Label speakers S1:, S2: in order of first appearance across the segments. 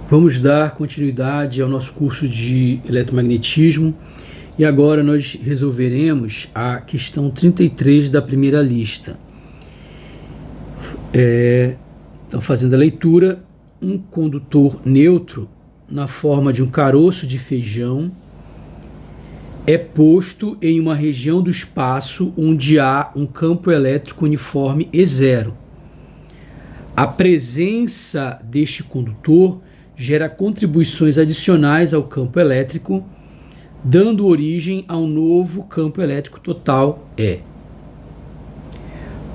S1: Vamos dar continuidade ao nosso curso de eletromagnetismo e agora nós resolveremos a questão 33 da primeira lista. Então, fazendo a leitura, um condutor neutro na forma de um caroço de feijão é posto em uma região do espaço onde há um campo elétrico uniforme E0. A presença deste condutor gera contribuições adicionais ao campo elétrico, dando origem a um novo campo elétrico total E.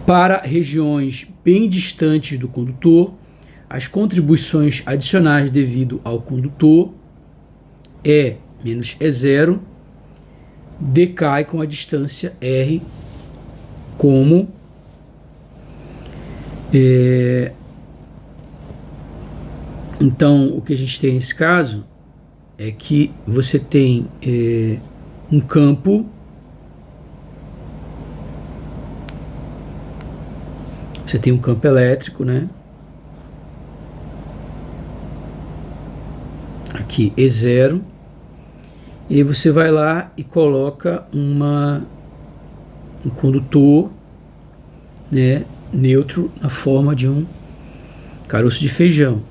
S1: Para regiões bem distantes do condutor, as contribuições adicionais devido ao condutor E menos E0 decai com a distância R, como então o que a gente tem nesse caso é que você tem um campo elétrico, né? Aqui E0, e aí você vai lá e coloca um condutor, né, neutro na forma de um caroço de feijão.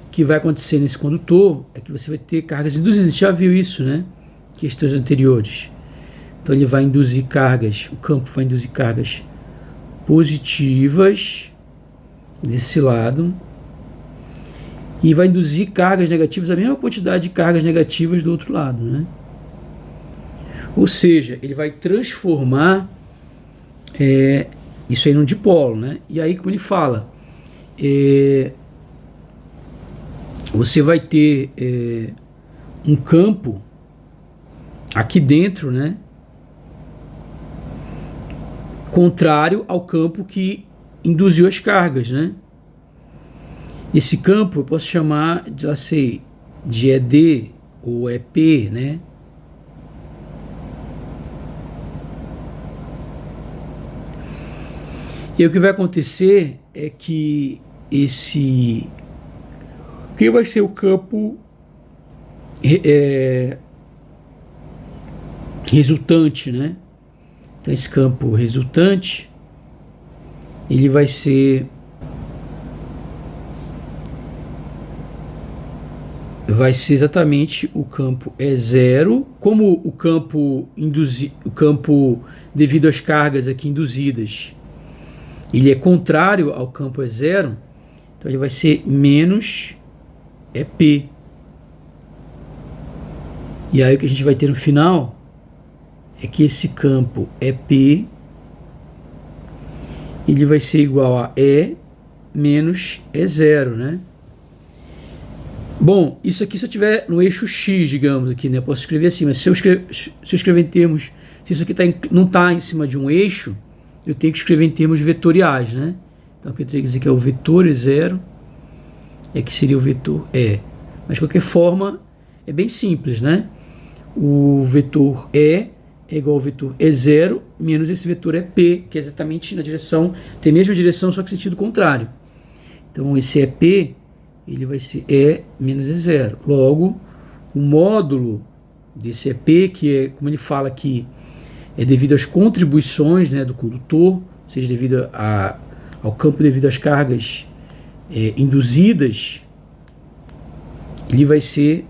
S1: O que vai acontecer nesse condutor é que você vai ter cargas induzidas. A gente já viu isso, né? Questões anteriores. Então ele vai induzir cargas, o campo vai induzir cargas positivas desse lado e vai induzir cargas negativas, a mesma quantidade de cargas negativas do outro lado, né? Ou seja, ele vai transformar isso aí num dipolo, né? E aí, como ele fala, você vai ter um campo aqui dentro, né, contrário ao campo que induziu as cargas, né? Esse campo eu posso chamar de ED ou EP, né? E o que vai acontecer é que que vai ser o campo resultante, né? Então esse campo resultante ele vai ser exatamente o campo E0, como o campo devido às cargas aqui induzidas, ele é contrário ao campo E0, então ele vai ser menos EP. E aí o que a gente vai ter no final é que esse campo EP ele vai ser igual a E menos E0, né? Bom, isso aqui se eu tiver no eixo X, digamos aqui, né? Eu posso escrever assim, mas se eu escrever em termos, se isso aqui não está em cima de um eixo, eu tenho que escrever em termos vetoriais, né? Então o que eu teria que dizer que é o vetor E0, é que seria o vetor E. Mas de qualquer forma, é bem simples, né? O vetor E é igual ao vetor E0 menos esse vetor EP, que é exatamente na direção, tem a mesma direção, só que sentido contrário. Então esse EP ele vai ser E menos E0. Logo, o módulo desse EP, que é, como ele fala aqui, é devido às contribuições, né, do condutor, ou seja, devido ao campo devido às cargas induzidas, ele vai ser,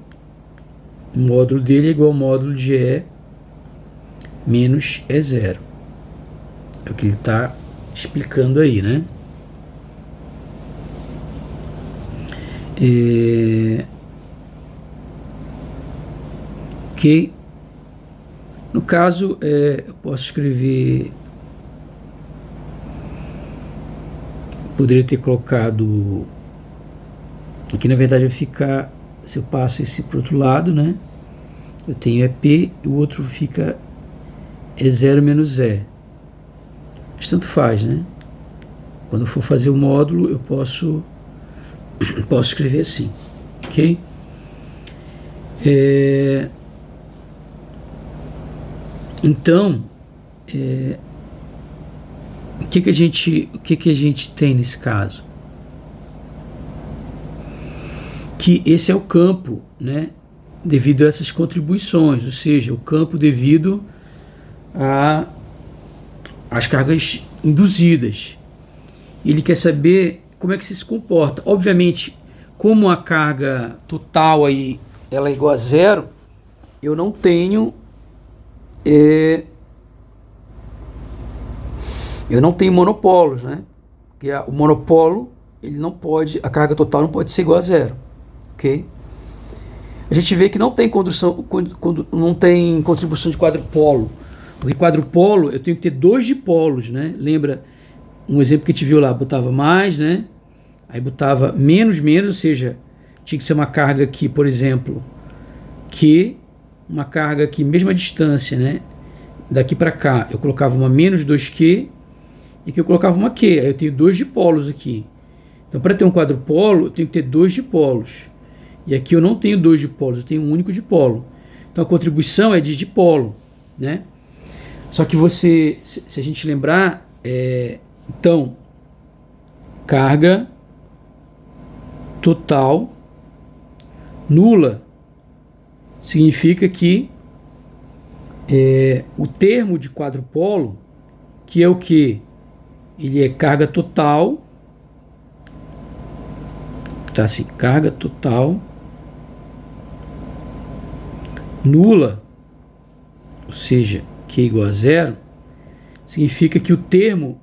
S1: o módulo dele é igual ao módulo de E menos E0. É o que ele está explicando aí, né? Ok. No caso, eu posso escrever, poderia ter colocado aqui, na verdade vai ficar, se eu passo esse para o outro lado, né, eu tenho EP e o outro fica E0 menos E, mas tanto faz, né? Quando eu for fazer o módulo eu posso escrever assim, ok? Então, o que a gente tem nesse caso? O que esse é o campo, né, devido a essas contribuições, ou seja, o campo devido às cargas induzidas. Ele quer saber como é que isso se comporta. Obviamente, como a carga total aí ela é igual a zero, eu não tenho monopolos, né? Porque o monopolo, ele não pode, a carga total não pode ser igual a zero, ok? A gente vê que não tem não tem contribuição de quadrupolo, porque quadrupolo eu tenho que ter dois dipolos, né? Lembra um exemplo que a gente viu lá, botava mais, né? Aí botava menos, ou seja, tinha que ser uma carga aqui, por exemplo, Q, uma carga aqui, mesma distância, né? Daqui para cá, eu colocava uma menos 2Q, e aqui eu colocava uma Q, aí eu tenho dois dipolos aqui. Então, para ter um quadrupolo, eu tenho que ter dois dipolos. E aqui eu não tenho dois dipolos, eu tenho um único dipolo. Então, a contribuição é de dipolo, né? Só que se a gente lembrar, então, carga total nula significa que o termo de quadrupolo, que é o que? Ele é carga total, tá assim, carga total nula, ou seja, Q igual a zero, significa que o termo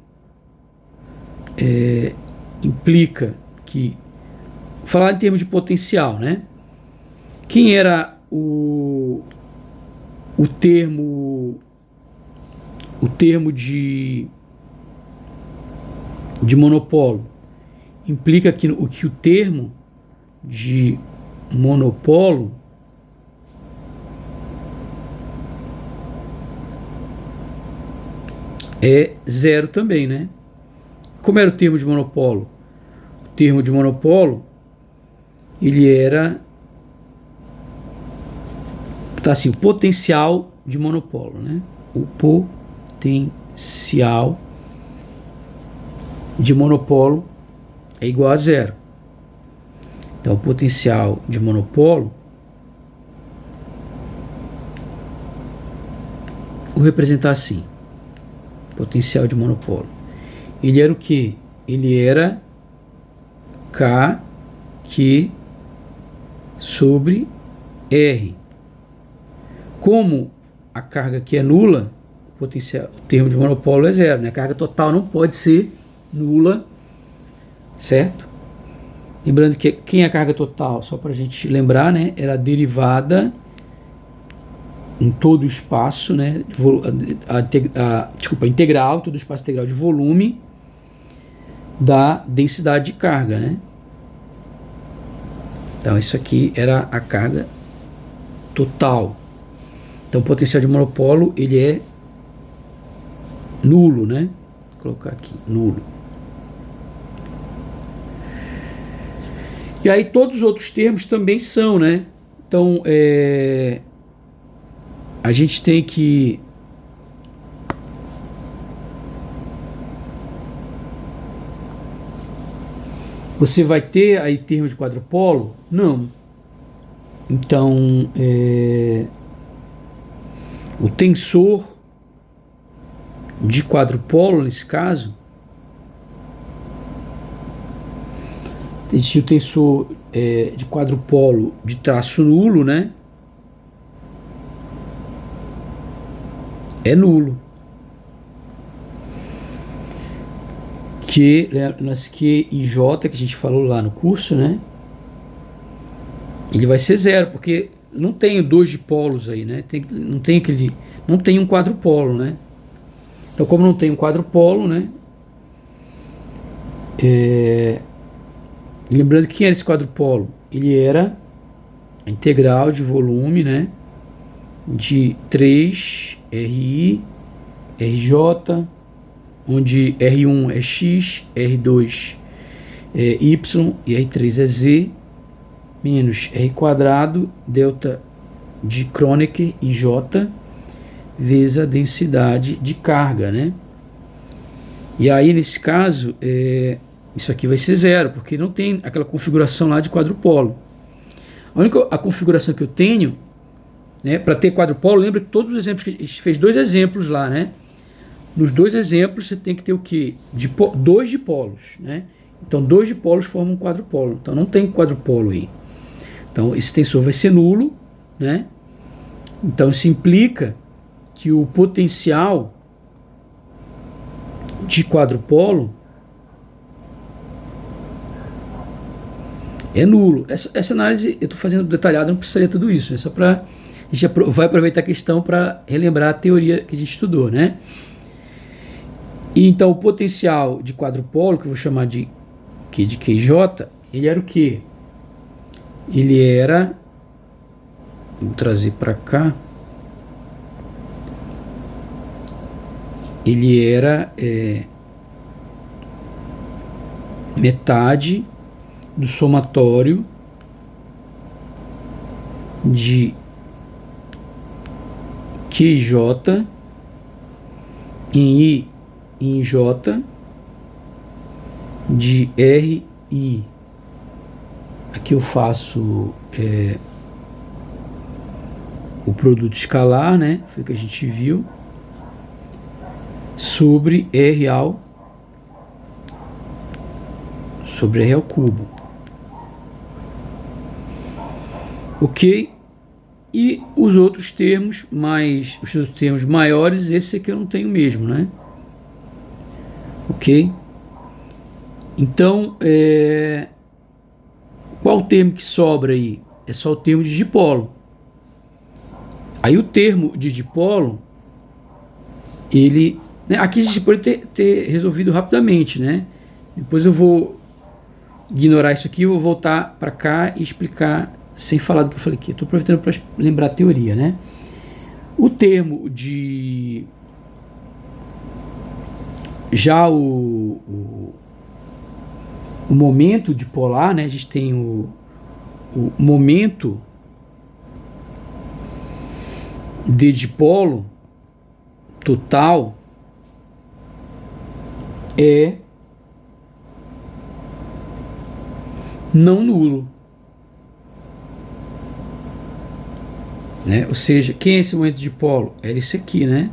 S1: implica que, falar em termos de potencial, né? Quem era o termo de monopolo? Implica que o termo de monopolo é zero também, né? Como era o termo de monopolo? O termo de monopolo, ele era, tá assim, o potencial de monopolo, né? O potencial de monopolo é igual a zero. Então, o potencial de monopolo, vou representar assim, potencial de monopolo. Ele era o quê? Ele era K Q sobre R. Como a carga aqui é nula, o termo de monopolo é zero, né? A carga total não pode ser nula, certo? Lembrando que quem é a carga total, só para a gente lembrar, né? Era a derivada em todo o espaço, né? Integral, todo o espaço integral de volume da densidade de carga, né? Então isso aqui era a carga total. Então o potencial de monopolo ele é nulo, né? Vou colocar aqui, nulo. E aí todos os outros termos também são, né? Então a gente tem que você vai ter aí termo de quadrupolo? Não. Então o tensor de quadrupolo, nesse caso, existe o tensor de quadrupolo de traço nulo, né? É nulo. Nas Q e J que a gente falou lá no curso, né? Ele vai ser zero, porque não tem dois dipolos aí, né? Não tem um quadrupolo, né? Então, como não tem um quadrupolo, né? Lembrando que quem era esse quadrupolo? Ele era a integral de volume, né? De 3 RI, RJ, onde R1 é X, R2 é Y e R3 é Z, menos R quadrado, delta de Kronecker e J, vezes a densidade de carga, né? E aí, nesse caso, isso aqui vai ser zero, porque não tem aquela configuração lá de quadrupolo. A configuração que eu tenho, né, para ter quadrupolo, lembra que todos os exemplos que a gente fez 2 exemplos lá, né? Nos 2 exemplos você tem que ter o quê? 2 dipolos, né? Então 2 dipolos formam um quadrupolo. Então não tem quadrupolo aí. Então esse tensor vai ser nulo, né? Então isso implica que o potencial de quadrupolo é nulo. Essa análise eu estou fazendo detalhada, não precisaria tudo isso. É só para a gente vai aproveitar a questão para relembrar a teoria que a gente estudou, né? E então o potencial de quadrupolo, que eu vou chamar de QJ, ele era o quê? Ele era, vou trazer para cá, ele era metade do somatório de QJ em I em J de RI. Aqui eu faço o produto escalar, né? Foi o que a gente viu, sobre R ao cubo. Ok? E os outros termos maiores, esse aqui eu não tenho mesmo, né? Ok? Então, qual o termo que sobra aí? É só o termo de dipolo. Aí o termo de dipolo, ele, né, aqui a gente pode ter resolvido rapidamente, né? Depois eu vou ignorar isso aqui, eu vou voltar para cá e explicar sem falar do que eu falei aqui. Estou aproveitando para lembrar a teoria, né? O termo de... Já o momento dipolar, né? A gente tem o momento de dipolo total é não nulo, né? Ou seja, quem é esse momento de dipolo? Era esse aqui, né?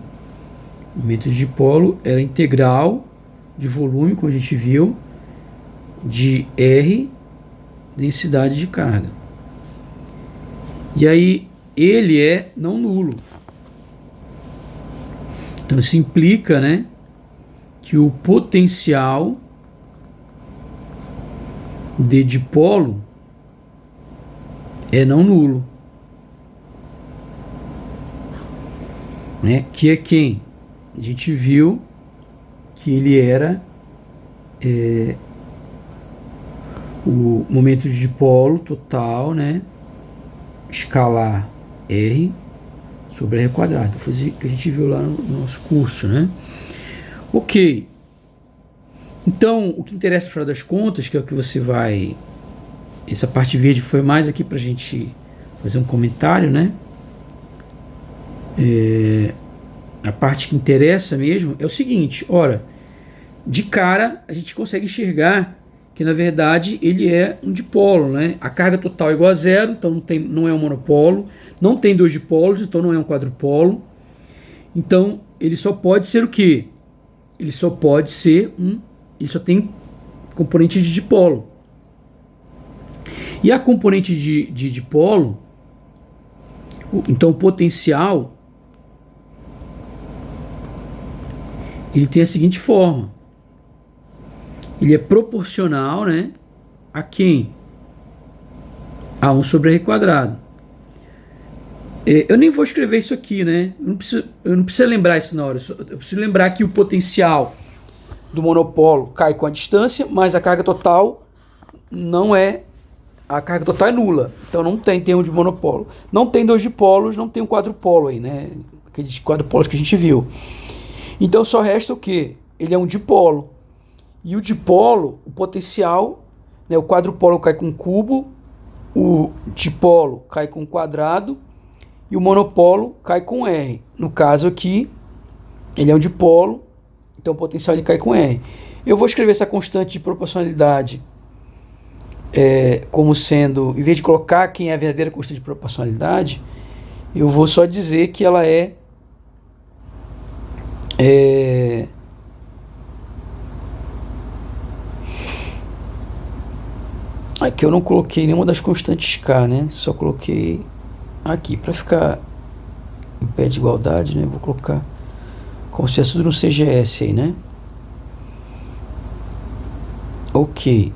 S1: O momento de dipolo era integral de volume, como a gente viu, de R densidade de carga. E aí ele é não nulo. Então isso implica, né, que o potencial de dipolo é não nulo, né? Que é quem? A gente viu que ele era o momento de dipolo total, né, escalar R sobre R quadrado. Foi o que a gente viu lá no nosso curso, né? Ok. Então, o que interessa no final das contas, que é o que você vai... Essa parte verde foi mais aqui pra gente fazer um comentário, né? A parte que interessa mesmo é o seguinte, ora, de cara a gente consegue enxergar que na verdade ele é um dipolo, né? A carga total é igual a zero, então não é um monopolo, não tem 2 dipolos, então não é um quadrupolo. Então ele só pode ser o quê? Ele só pode ser ele só tem componente de dipolo. E a componente de dipolo, então o potencial, ele tem a seguinte forma. Ele é proporcional, né, a quem? A 1 sobre R quadrado. Eu nem vou escrever isso aqui, né? Eu não preciso lembrar isso na hora. Eu preciso lembrar que o potencial do monopolo cai com a distância, mas a carga total não é... A carga total é nula. Então não tem termo de monopolo. Não tem 2 dipolos, não tem um quadrupolo aí, né? Aqueles quadrupolos que a gente viu. Então só resta o quê? Ele é um dipolo. E o dipolo, o potencial, né, o quadrupolo cai com cubo, o dipolo cai com quadrado e o monopolo cai com R. No caso aqui, ele é um dipolo, então o potencial ele cai com R. Eu vou escrever essa constante de proporcionalidade como sendo, em vez de colocar quem é a verdadeira constante de proporcionalidade, eu vou só dizer que ela é aqui eu não coloquei nenhuma das constantes K, né? Só coloquei aqui para ficar em pé de igualdade, né? Vou colocar como se fosse tudo no CGS aí, né? Ok.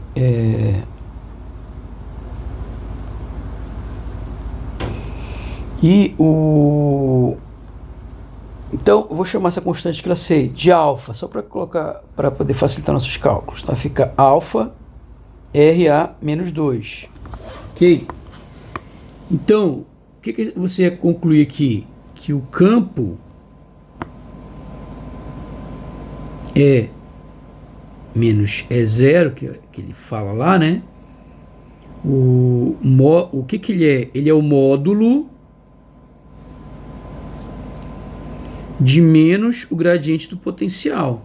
S1: Então, eu vou chamar essa constante que eu sei de alfa, só para colocar, para poder facilitar nossos cálculos. Então, fica alfa RA menos 2. Ok? Então, o que você ia concluir aqui? Que o campo menos zero, que ele fala lá, né? O que ele é? Ele é o módulo de menos o gradiente do potencial.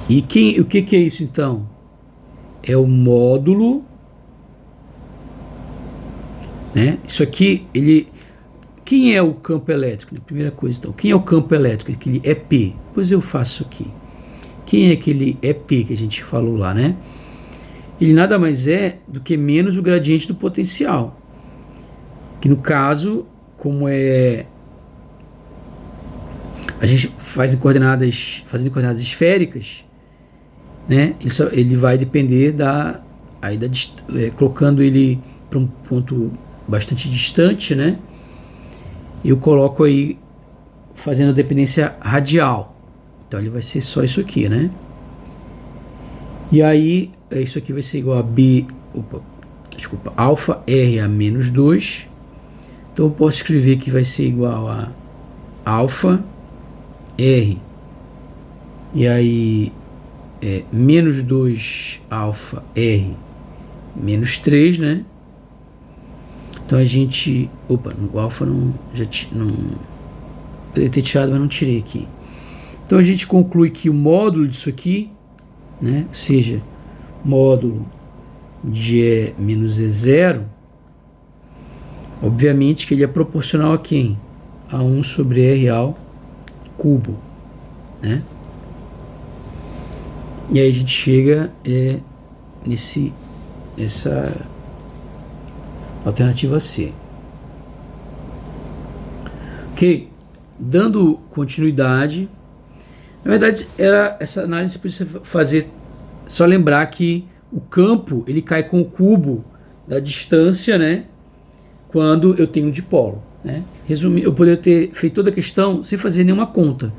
S1: E o que é isso então? É o módulo, né? Isso aqui, quem é o campo elétrico? Primeira coisa, então, quem é o campo elétrico? Aquele EP. Depois eu faço aqui. Quem é aquele EP que a gente falou lá, né? Ele nada mais é do que menos o gradiente do potencial. Que no caso, como a gente faz fazendo coordenadas esféricas, né? Ele vai depender colocando ele para um ponto bastante distante, né? Eu coloco aí fazendo a dependência radial. Então ele vai ser só isso aqui, né? E aí isso aqui vai ser igual a alfa R a menos 2. Então eu posso escrever que vai ser igual a alfa R e aí menos 2 alfa R menos 3, né? Então a gente... o alfa não poderia ter tirado, mas não tirei aqui. Então a gente conclui que o módulo disso aqui, né? Ou seja, módulo de E menos E0, obviamente que ele é proporcional a quem? A 1 sobre R ao cubo, né? E aí a gente chega nessa alternativa C. Ok? Dando continuidade, na verdade essa análise precisa fazer, só lembrar que o campo ele cai com o cubo da distância, né? Quando eu tenho um dipolo, né? Resumindo, eu poderia ter feito toda a questão sem fazer nenhuma conta.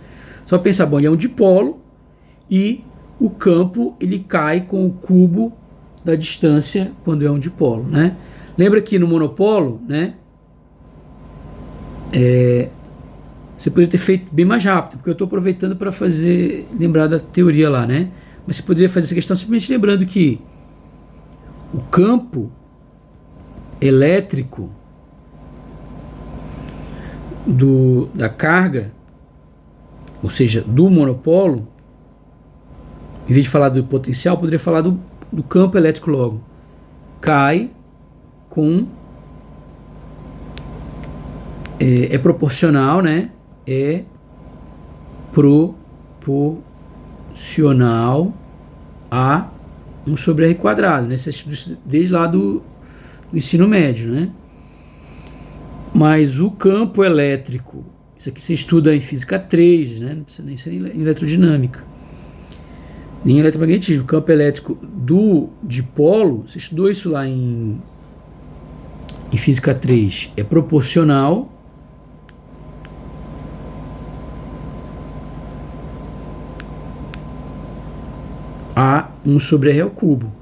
S1: Só pensar, bom, ele é um dipolo e o campo ele cai com o cubo da distância quando é um dipolo, né? Lembra que no monopolo, né? Você poderia ter feito bem mais rápido, porque eu estou aproveitando para lembrar da teoria lá, né? Mas você poderia fazer essa questão simplesmente lembrando que o campo elétrico da carga, ou seja, do monopolo, em vez de falar do potencial, poderia falar do campo elétrico logo. Cai com... é proporcional, né? É proporcional a 1 sobre R quadrado, né? Desde lá do ensino médio, né? Mas o campo elétrico, isso aqui você estuda em física 3, né? Não precisa nem ser em eletrodinâmica, nem em eletromagnetismo. O campo elétrico do dipolo, você estudou isso lá em física 3, é proporcional a 1 sobre R ao cubo.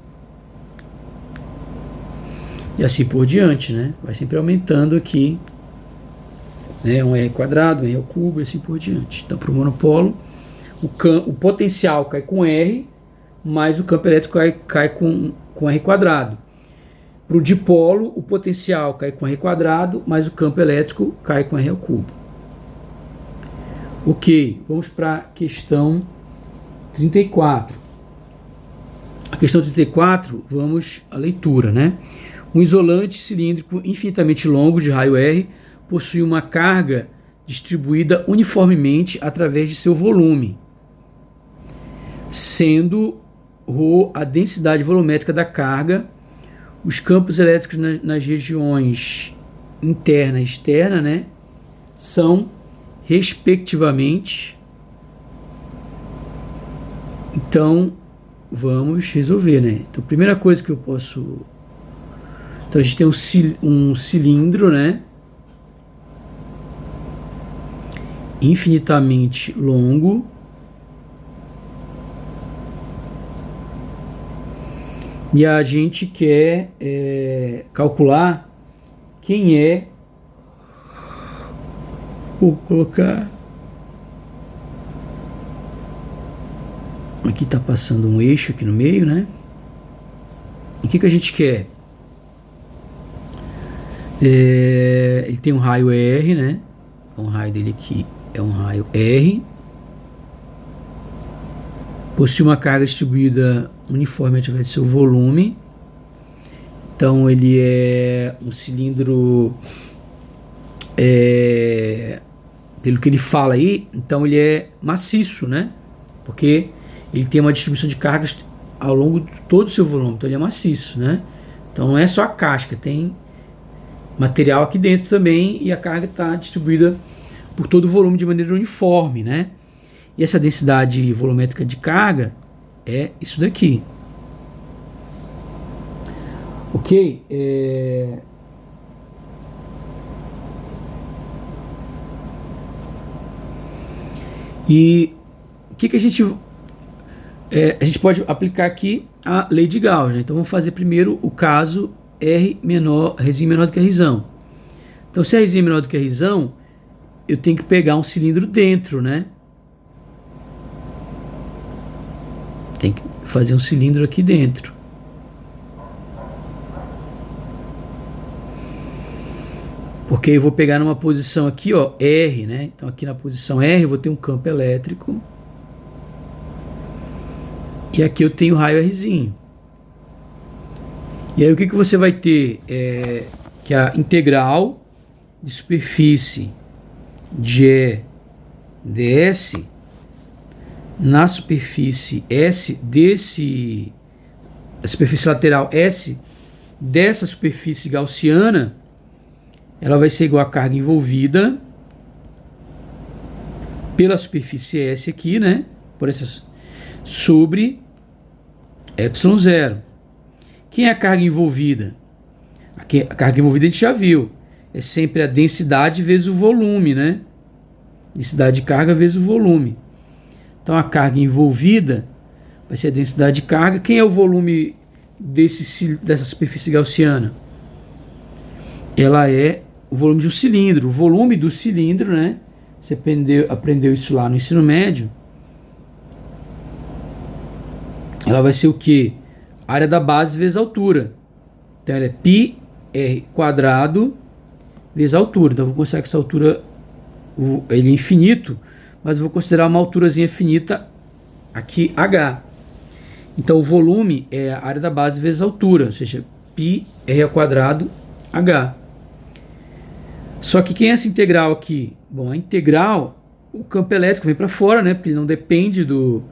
S1: E assim por diante, né? Vai sempre aumentando aqui, né? Um R quadrado, um R ao cubo e assim por diante. Então, para o monopolo, o potencial cai com R, mas o campo elétrico cai com R quadrado. Para o dipolo, o potencial cai com R quadrado, mas o campo elétrico cai com R ao cubo. Ok, vamos para a questão 34. A questão 34, vamos à leitura, né? Um isolante cilíndrico infinitamente longo de raio R possui uma carga distribuída uniformemente através de seu volume, sendo ρ a densidade volumétrica da carga, os campos elétricos nas regiões interna e externa, né, são respectivamente. Então vamos resolver, né? Então, a primeira coisa que eu posso. Então, a gente tem um cilindro, né? Infinitamente longo. E a gente quer calcular quem é. Vou colocar. Aqui está passando um eixo aqui no meio, né? E o que a gente quer? Ele tem um raio R, né? O raio dele aqui é um raio R. Possui uma carga distribuída uniforme através do seu volume. Então ele é um cilindro, pelo que ele fala aí, então ele é maciço, né? Porque ele tem uma distribuição de cargas ao longo de todo o seu volume, então ele é maciço, né? Então não é só a casca, tem material aqui dentro também e a carga está distribuída por todo o volume de maneira uniforme, né? E essa densidade volumétrica de carga é isso daqui. Ok? E o que a gente pode aplicar aqui a lei de Gauss, né? Então vamos fazer primeiro o caso R menor, Rzinho menor do que Rzão. Então se Rzinho é menor do que Rzão, eu tenho que pegar um cilindro dentro, né? Tem que fazer um cilindro aqui dentro. Porque eu vou pegar numa posição aqui, ó, R, né? Então aqui na posição R eu vou ter um campo elétrico. E aqui eu tenho raio Rzinho. E aí o que você vai ter? Que a integral de superfície de E ds na superfície S a superfície lateral S dessa superfície gaussiana, ela vai ser igual a carga envolvida pela superfície S aqui, né? Por essa sobre ε0. Quem é a carga envolvida? Aqui, a carga envolvida a gente já viu. É sempre a densidade vezes o volume, né? Densidade de carga vezes o volume. Então a carga envolvida vai ser a densidade de carga. Quem é o volume dessa superfície gaussiana? Ela é o volume de um cilindro. O volume do cilindro, né? Você aprendeu isso lá no ensino médio. Ela vai ser o quê? Área da base vezes a altura. Então ela é πr quadrado vezes a altura. Então eu vou considerar que essa altura ele é infinito, mas eu vou considerar uma alturazinha finita aqui, h. Então o volume é a área da base vezes a altura, ou seja, πr ao quadrado h. Só que quem é essa integral aqui? Bom, a integral, o campo elétrico vem para fora, né? Porque ele não depende do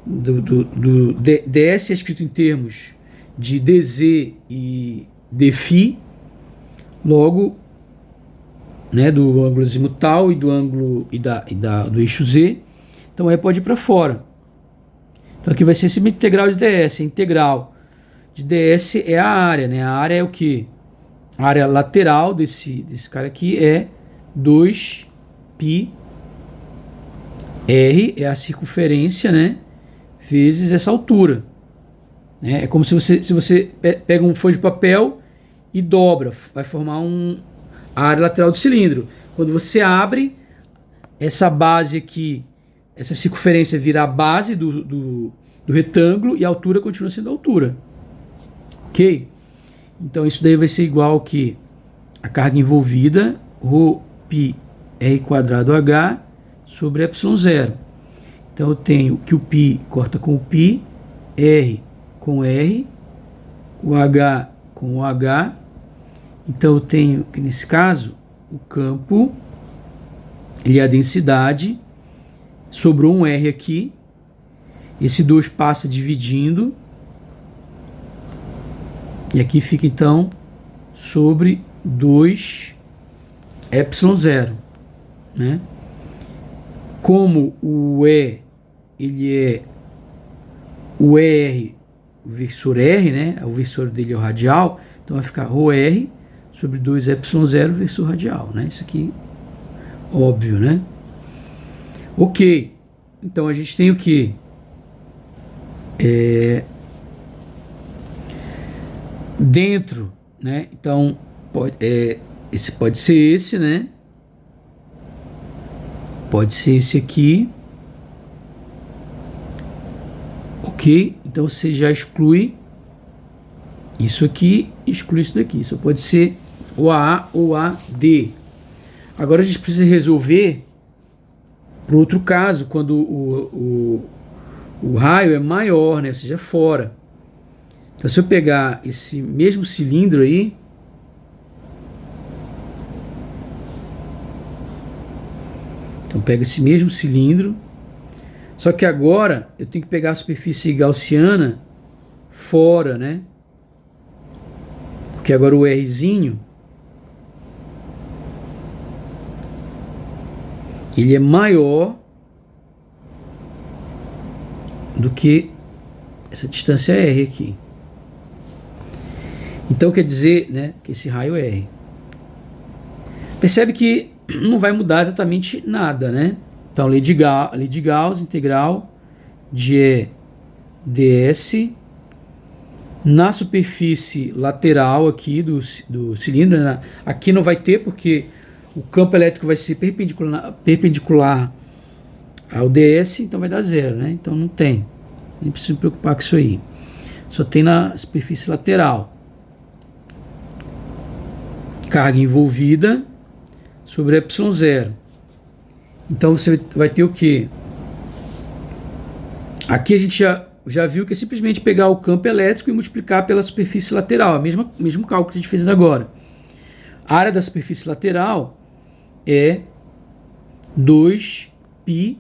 S1: ds, é escrito em termos de dz e dφ, logo, né, do ângulo azimutal e do ângulo do eixo z. Então E pode ir para fora. Então aqui vai ser sempre integral de ds. A integral de ds é a área, né? A área é o que? A área lateral desse cara aqui é 2πr, é a circunferência, né, vezes essa altura, né? É como se você pega um folho de papel e dobra, vai formar a área lateral do cilindro. Quando você abre, essa base aqui, essa circunferência vira a base do retângulo e a altura continua sendo a altura. Ok? Então isso daí vai ser igual ao que? A carga envolvida, ρπr quadrado h sobre ε0. Então eu tenho que o π corta com o π, r com R, o H com o H. Então eu tenho que nesse caso o campo, ele é a densidade, sobrou um R aqui, esse 2 passa dividindo, e aqui fica então sobre 2 ε0, né? Como o E, ele é o ER, o versor R, né? O versor dele é o radial, então vai ficar ρr sobre 2 ε0 versor radial, né? Isso aqui, óbvio, né? Ok, então a gente tem o que? Dentro, né? Então, esse pode ser esse, né? Pode ser esse aqui. Ok, então você já exclui isso aqui, exclui isso daqui. Só pode ser o AA ou AD. Agora a gente precisa resolver para outro caso, quando o raio é maior, né? Ou seja, fora. Então, se eu pegar esse mesmo cilindro aí, então pego esse mesmo cilindro, só que agora eu tenho que pegar a superfície gaussiana fora, né? Porque agora o Rzinho, ele é maior do que essa distância R aqui. Então quer dizer, né, que esse raio é R. Percebe que não vai mudar exatamente nada, né? Então, lei de Gauss, integral de E ds na superfície lateral aqui do cilindro, né? Aqui não vai ter porque o campo elétrico vai ser perpendicular ao ds, então vai dar zero, né? Então não tem, nem precisa me preocupar com isso aí. Só tem na superfície lateral. Carga envolvida sobre ε0. Então você vai ter o que? Aqui a gente já viu que é simplesmente pegar o campo elétrico e multiplicar pela superfície lateral, mesmo cálculo que a gente fez agora. A área da superfície lateral é 2πr,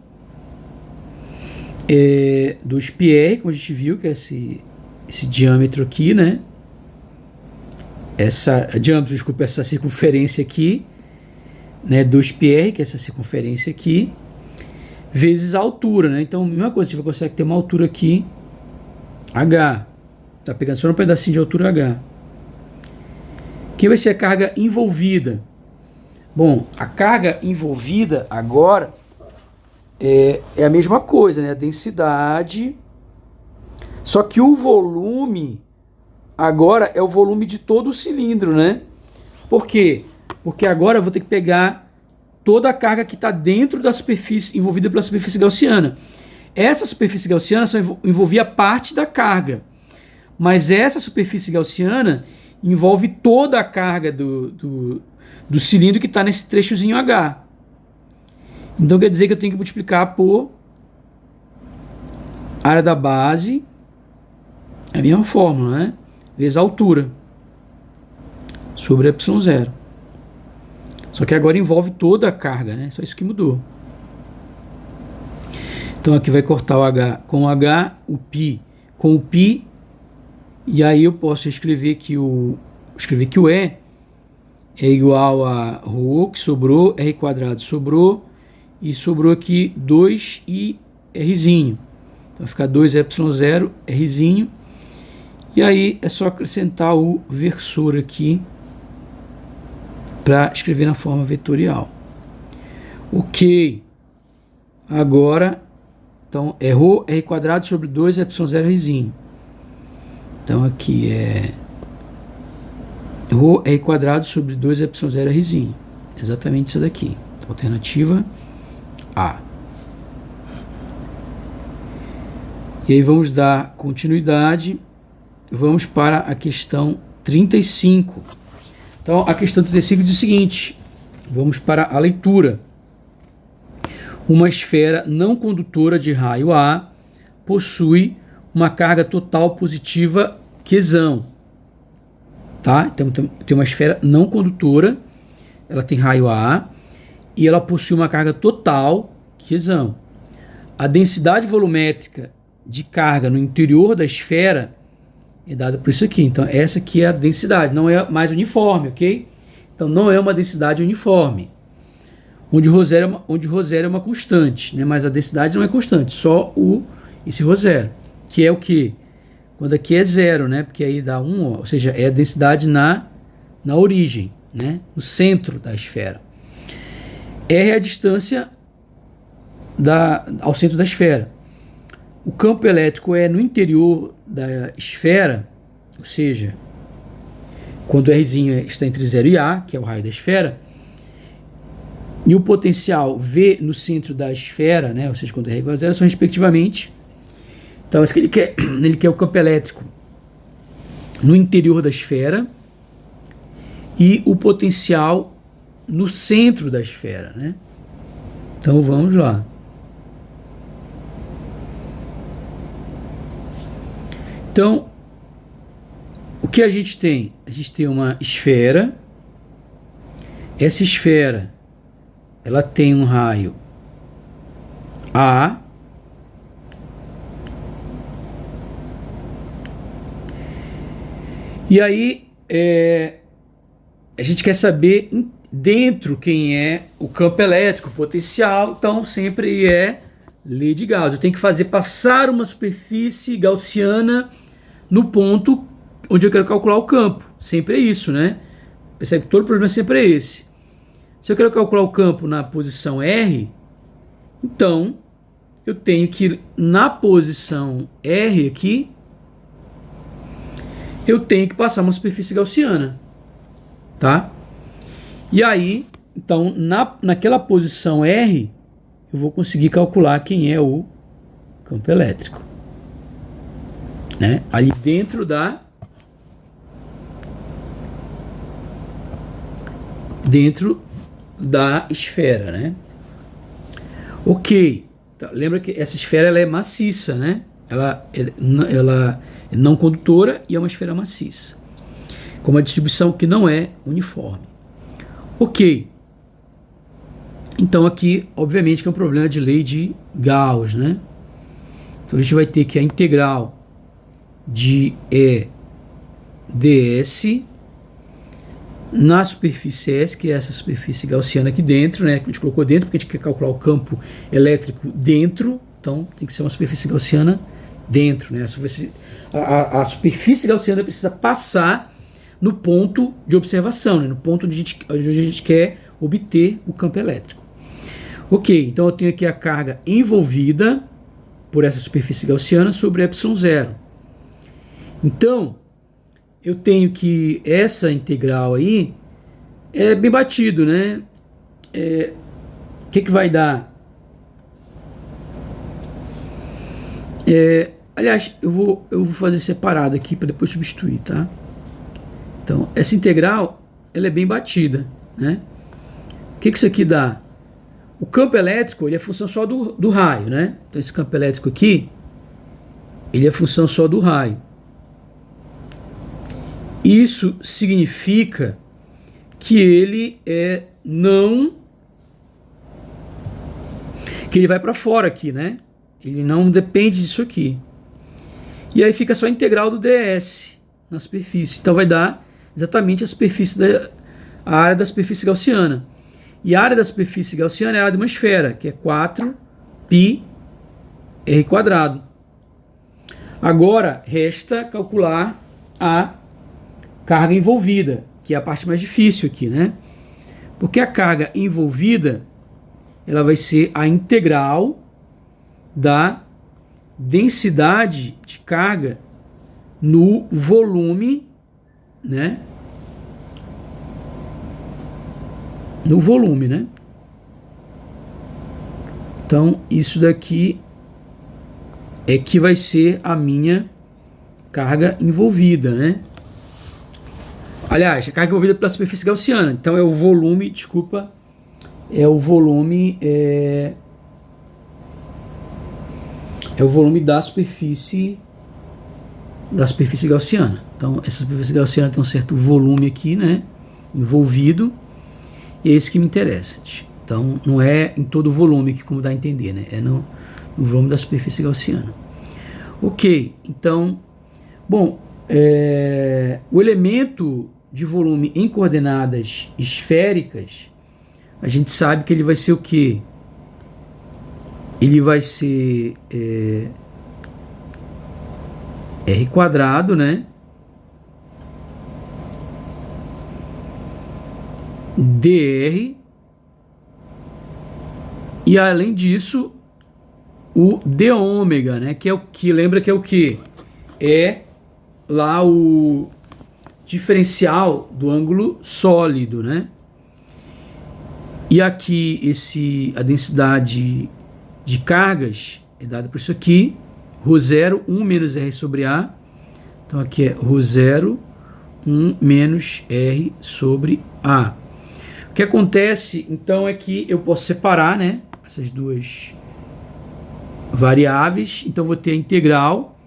S1: como a gente viu, que é esse diâmetro aqui, né? Essa circunferência aqui, né? 2πr, que é essa circunferência aqui, vezes a altura, né? Então, mesma coisa, você vai conseguir ter uma altura aqui, h. Tá pegando só um pedacinho de altura h. Que vai ser a carga envolvida. Bom, a carga envolvida agora é a mesma coisa, né? A densidade, só que o volume agora é o volume de todo o cilindro, né? Por quê? Porque agora eu vou ter que pegar toda a carga que está dentro da superfície, envolvida pela superfície gaussiana. Essa superfície gaussiana só envolvia parte da carga, mas essa superfície gaussiana envolve toda a carga do cilindro que está nesse trechozinho H. Então quer dizer que eu tenho que multiplicar por área da base, é a mesma fórmula, né? Vezes a altura sobre ε0. Só que agora envolve toda a carga, né? Só isso que mudou. Então aqui vai cortar o H com o H, o π com o π, e aí eu posso escrever que o E é igual a ρ, que sobrou, R quadrado sobrou, e sobrou aqui 2 e Rzinho. Então vai ficar 2ε0, Rzinho, e aí é só acrescentar o versor aqui para escrever na forma vetorial. Ok. Agora, então, é ρ, R quadrado sobre 2ε0 Rzinho. Então aqui é ρ, R quadrado sobre 2ε0 Rzinho. Exatamente isso daqui. Alternativa A. E aí vamos dar continuidade. Vamos para a questão 35. Então, a questão 35 diz o seguinte. Vamos para a leitura. Uma esfera não condutora de raio A possui uma carga total positiva Qzão. Tá? Então tem uma esfera não condutora, ela tem raio A e ela possui uma carga total Qzão. A densidade volumétrica de carga no interior da esfera é dada por isso aqui. Então essa aqui é a densidade, não é mais uniforme, ok? Então não é uma densidade uniforme, onde ρ0 é uma constante, né? Mas a densidade não é constante, só esse ρ0, que é o que? Quando aqui é zero, né? Porque aí dá 1, ou seja, é a densidade na origem, né? No centro da esfera. R é a distância ao centro da esfera. O campo elétrico é no interior da esfera, ou seja, quando Rzinho está entre 0 e A, que é o raio da esfera, e o potencial V no centro da esfera, né? Ou seja, quando R igual a 0, são respectivamente. Então, isso que ele quer o campo elétrico no interior da esfera e o potencial no centro da esfera, né? Então, vamos lá. Então, o que a gente tem? A gente tem uma esfera. Essa esfera, ela tem um raio A. E aí, a gente quer saber dentro quem é o campo elétrico, o potencial. Então, sempre é lei de Gauss. Eu tenho que fazer passar uma superfície gaussiana no ponto onde eu quero calcular o campo. Sempre é isso, né? Percebe que todo problema sempre é esse. Se eu quero calcular o campo na posição R, então eu tenho que, na posição R aqui, eu tenho que passar uma superfície gaussiana, tá? E aí, então, naquela posição R, eu vou conseguir calcular quem é o campo elétrico, né? Ali dentro da esfera, né? Ok. Então, lembra que essa esfera ela é maciça, né? Ela é não condutora e é uma esfera maciça, com uma distribuição que não é uniforme. Ok. Então aqui, obviamente, que é um problema de lei de Gauss, né? Então a gente vai ter que a integral de E ds na superfície S, que é essa superfície gaussiana aqui dentro, né? Que a gente colocou dentro, porque a gente quer calcular o campo elétrico dentro. Então tem que ser uma superfície gaussiana dentro, né? A superfície gaussiana precisa passar no ponto de observação, né? No ponto onde a gente quer obter o campo elétrico. Ok, então eu tenho aqui a carga envolvida por essa superfície gaussiana sobre ε0. Então, eu tenho que essa integral aí é bem batido, né? O que vai dar? Aliás, eu vou fazer separado aqui para depois substituir, tá? Então, essa integral, ela é bem batida, né? O que isso aqui dá? O campo elétrico, ele é função só do raio, né? Então, esse campo elétrico aqui, ele é função só do raio. Isso significa que ele que ele vai para fora aqui, né? Ele não depende disso aqui. E aí fica só a integral do ds na superfície. Então vai dar exatamente a área da superfície gaussiana. E a área da superfície gaussiana é a área de uma esfera, que é 4πr². Agora resta calcular a carga envolvida, que é a parte mais difícil aqui, né? Porque a carga envolvida, ela vai ser a integral da densidade de carga no volume, né? No volume, né? Então, isso daqui é que vai ser a minha carga envolvida, né? Aliás, a carga envolvida pela superfície gaussiana. Então, é o volume, desculpa, é o volume da superfície da superfície gaussiana. Então, essa superfície gaussiana tem um certo volume aqui, né, envolvido, e é esse que me interessa. Então, não é em todo o volume, que como dá a entender, né, é no volume da superfície gaussiana. Ok, então, bom, o elemento de volume em coordenadas esféricas, a gente sabe que ele vai ser o quê? Ele vai ser R quadrado, né? dr, e além disso o d ômega, né, que é o que, lembra que é o que? É lá o diferencial do ângulo sólido, né? E aqui a densidade de cargas é dada por isso aqui, ρ0, 1 menos R sobre A. Então aqui é ρ0, 1 menos R sobre A. O que acontece, então, é que eu posso separar, né, essas duas variáveis. Então vou ter a integral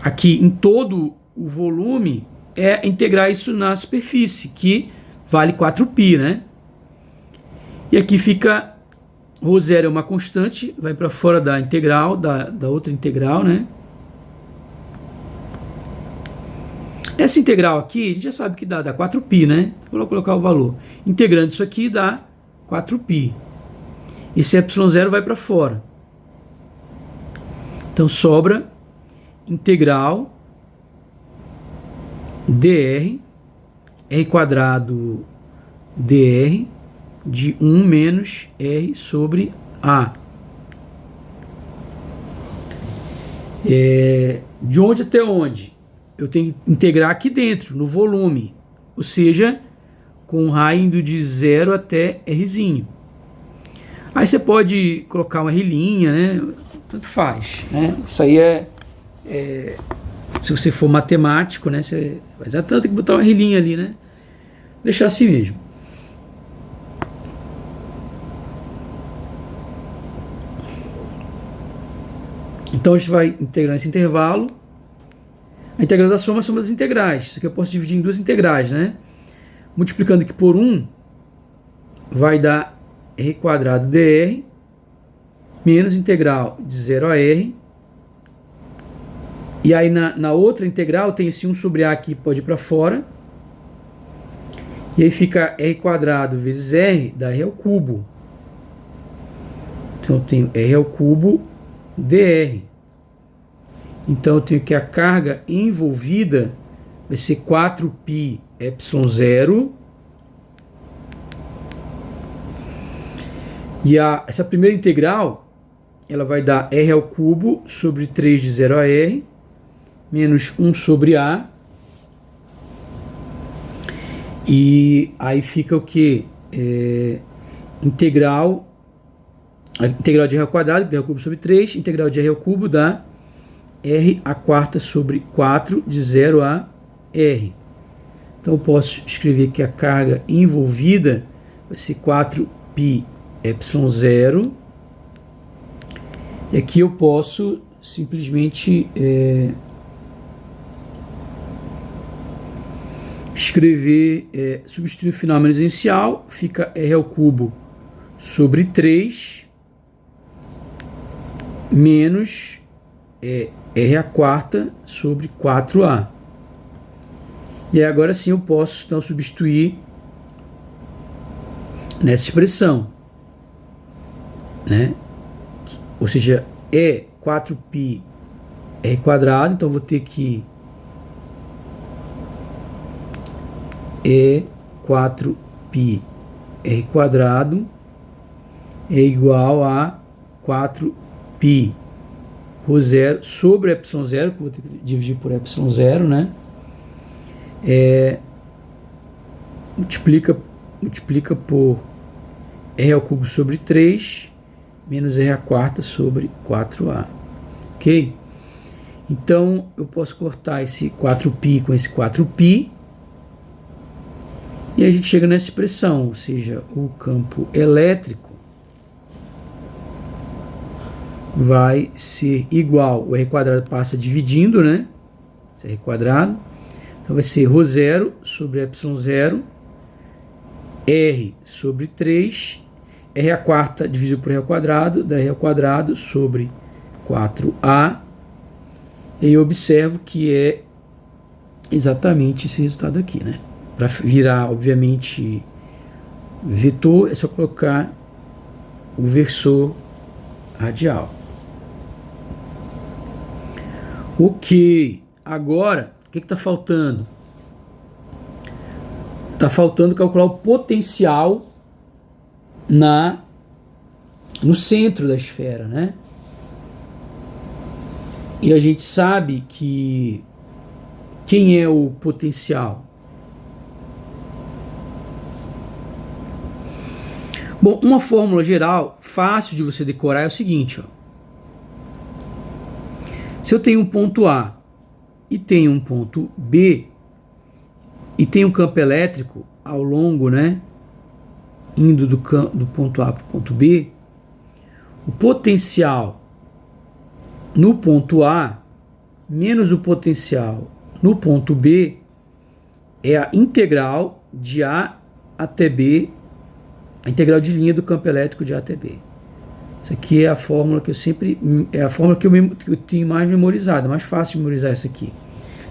S1: aqui em todo o volume, integrar isso na superfície, que vale 4π, né? E aqui fica ρ0 é uma constante, vai para fora da integral, da outra integral, né? Essa integral aqui, a gente já sabe que dá 4π, né? Vou colocar o valor. Integrando isso aqui dá 4π. Esse ε0 vai para fora. Então sobra integral dr, r quadrado dr, de 1 menos R sobre A. De onde até onde? Eu tenho que integrar aqui dentro, no volume. Ou seja, com raio indo de 0 até Rzinho. Aí você pode colocar uma R', né? Tanto faz, né? Isso aí se você for matemático, né? Você vai já tanto que botar uma R' ali, né? Deixar assim mesmo. Então a gente vai integrar esse intervalo. A integral da soma das integrais. Isso aqui eu posso dividir em duas integrais, né? Multiplicando aqui por 1, vai dar R quadrado dr, menos integral de 0 a R. E aí na outra integral tem esse 1 sobre A aqui, pode ir para fora. E aí fica R quadrado vezes R, dá R ao cubo. Então eu tenho R ao cubo dr. Então eu tenho que a carga envolvida vai ser 4π ε0. E essa primeira integral, ela vai dar R ao cubo sobre 3 de 0 a R, menos 1 sobre A. E aí fica o que? Integral de R ao quadrado, que dá R ao cubo sobre 3, integral de R ao cubo dá R a quarta sobre 4 de 0 a R. Então eu posso escrever que a carga envolvida vai ser 4π ε0. E aqui eu posso simplesmente escrever, substituir o final menos inicial, fica R ao cubo sobre 3 menos R a quarta sobre 4A. E agora sim eu posso então substituir nessa expressão, né? Ou seja, 4π R quadrado, então vou ter que 4π R quadrado é igual a 4π ρ0 sobre ε0, que vou ter que dividir por ε0, né? Multiplica por R ao cubo sobre 3 menos R a quarta sobre 4A. Ok? Então eu posso cortar esse 4π com esse 4π e a gente chega nessa expressão, ou seja, o campo elétrico vai ser igual, o R quadrado passa dividindo, né? Esse R quadrado. Então vai ser ρ0 sobre ε0, R sobre 3, R a quarta dividido por R ao quadrado, da R ao quadrado sobre 4A. E eu observo que é exatamente esse resultado aqui, né? Para virar, obviamente, vetor, é só colocar o versor radial. Ok, agora, o que está faltando? Está faltando calcular o potencial no centro da esfera, né? E a gente sabe que quem é o potencial? Bom, uma fórmula geral fácil de você decorar é o seguinte, ó. Se eu tenho um ponto A e tenho um ponto B e tenho um campo elétrico ao longo, né, indo do ponto A para o ponto B, o potencial no ponto A menos o potencial no ponto B é a integral de A até B, a integral de linha do campo elétrico de A até B. Isso aqui é a fórmula que eu sempre, é a fórmula que eu tenho mais memorizada, mais fácil de memorizar essa aqui.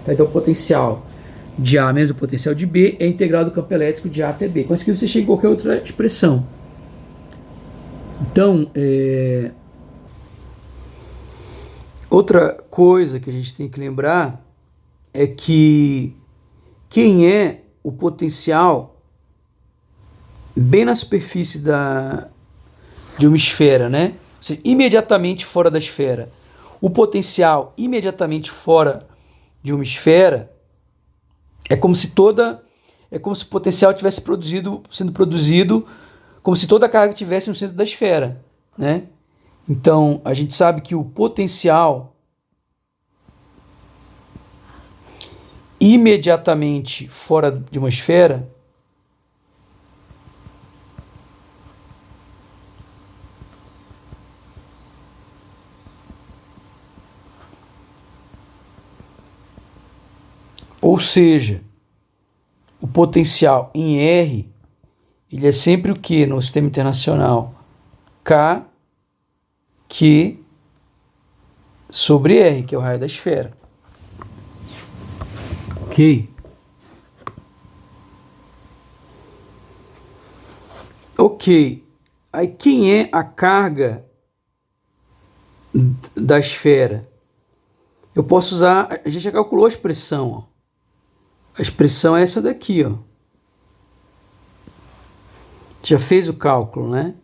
S1: Então o potencial de A menos o potencial de B é a integral do campo elétrico de A até B. Com isso aqui você chega em qualquer outra expressão. Então, outra coisa que a gente tem que lembrar é que quem é o potencial bem na superfície de uma esfera, né? Ou seja, imediatamente fora da esfera. O potencial imediatamente fora de uma esfera é como se o potencial tivesse sendo produzido como se toda a carga estivesse no centro da esfera, né? Então, a gente sabe que o potencial imediatamente fora de uma esfera ou seja, o potencial em R, ele é sempre o que no sistema internacional? K, Q sobre R, que é o raio da esfera. Ok? Ok. Aí quem é a carga da esfera? Eu posso usar, a gente já calculou a expressão, ó. A expressão é essa daqui, ó. Já fez o cálculo, né?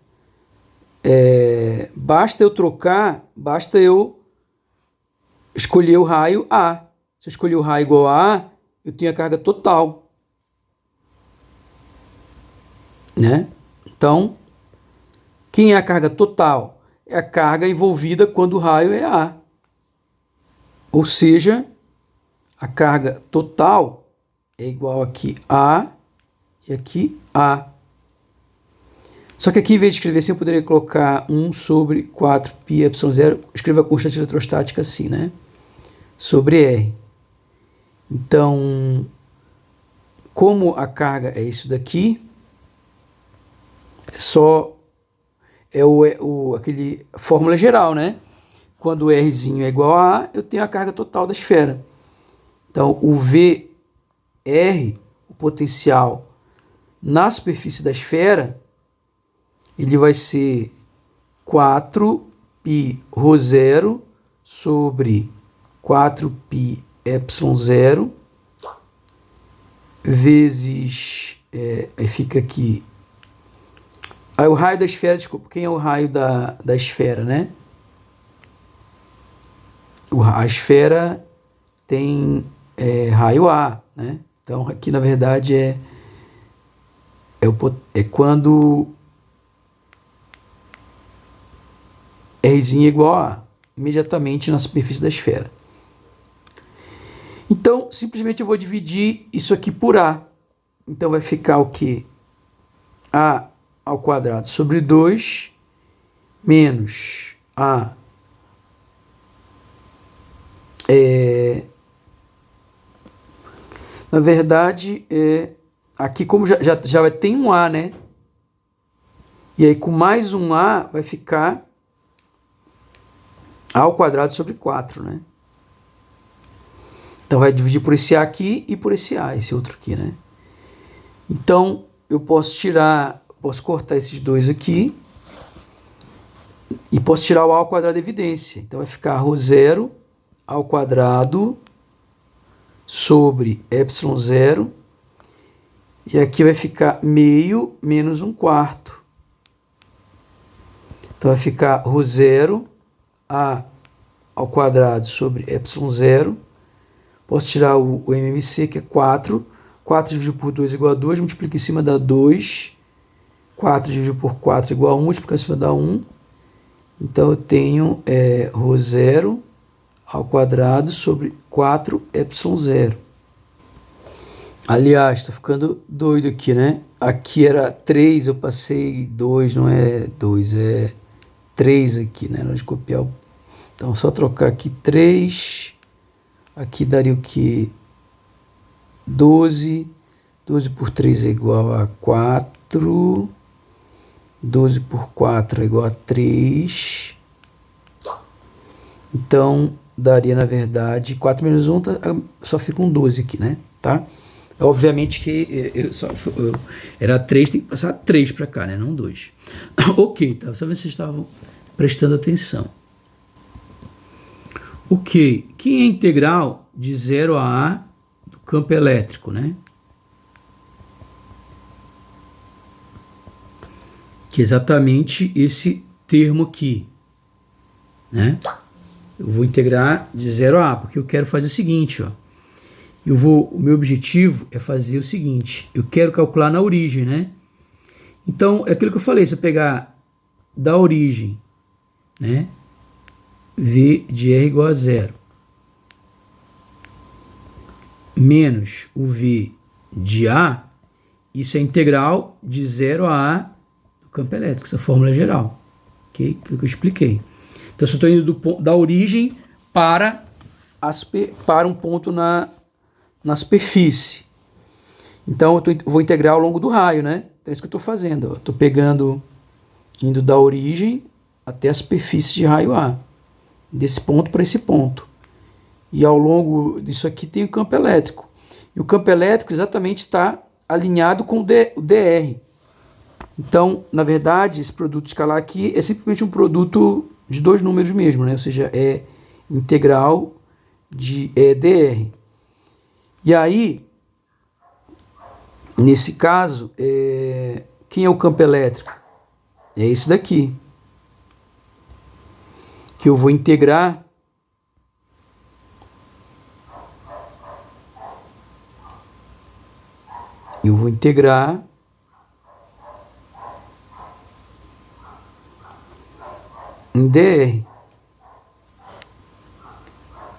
S1: Basta eu escolher o raio A. Se eu escolher o raio igual a A, eu tenho a carga total, né? Então, quem é a carga total? É a carga envolvida quando o raio é A. Ou seja, a carga total é igual aqui A e aqui A. Só que aqui, em vez de escrever assim, eu poderia colocar 1 sobre 4πε0, escreva a constante eletrostática assim, né? Sobre R. Então, como a carga é isso daqui, aquele fórmula geral, né? Quando o Rzinho é igual a A, eu tenho a carga total da esfera. Então, o VR, o potencial na superfície da esfera, ele vai ser 4πρ0 sobre 4πε0 vezes, aí fica aqui, aí o raio da esfera, desculpa, quem é o raio da esfera, né? A esfera tem raio A, né? Então aqui na verdade é quando Rzinho é igual a A, imediatamente na superfície da esfera. Então, simplesmente eu vou dividir isso aqui por A. Então vai ficar o quê? A ao quadrado sobre 2 menos A Na verdade, aqui como já tem um A, né? E aí com mais um A vai ficar A ao quadrado sobre 4, né? Então vai dividir por esse A aqui e por esse A, esse outro aqui, né? Então eu posso cortar esses dois aqui e posso tirar o A ao quadrado da evidência. Então vai ficar ρ0 ao quadrado sobre ε0. E aqui vai ficar meio menos 1/4. Então vai ficar ρ0 A ao quadrado sobre ε0. Posso tirar o MMC, que é 4. 4 dividido por 2 igual a 2. Multiplica em cima da 2. 4 dividido por 4 igual a 1. Multiplica em cima da 1. Então eu tenho ρ0 ao quadrado sobre 4ε0. Aliás, estou ficando doido aqui, né? Aqui era 3, eu passei 2, não é 2, é 3 aqui, né? Na hora de copiar. Então, só trocar aqui 3. Aqui daria o que? 12. 12 por 3 é igual a 4. 12 por 4 é igual a 3. Então, daria, na verdade, 4 menos 1, só fica um 12 aqui, né? Tá? Obviamente que era 3, tem que passar 3 para cá, né? Não 2. Ok, tá? Só ver se vocês estavam prestando atenção. Ok, que é a integral de 0 a A do campo elétrico, né? Que é exatamente esse termo aqui, né? Eu vou integrar de 0 a A, porque eu quero fazer o seguinte, ó. O meu objetivo é fazer o seguinte, eu quero calcular na origem, né? Então, é aquilo que eu falei, se eu pegar da origem, né? V de R igual a 0, menos o V de A, isso é integral de 0 a A do campo elétrico, essa fórmula é geral, ok? Aquilo que eu expliquei. Então, eu estou indo da origem para um ponto na superfície. Então, eu vou integrar ao longo do raio, né? Então, é isso que eu estou fazendo. Eu estou indo da origem até a superfície de raio A. Desse ponto para esse ponto. E ao longo disso aqui tem o campo elétrico. E o campo elétrico exatamente está alinhado com o DR. Então, na verdade, esse produto escalar aqui é simplesmente um produto de dois números mesmo, né? Ou seja, é integral de DR. E aí, nesse caso, quem é o campo elétrico? É esse daqui. Que eu vou integrar em DR.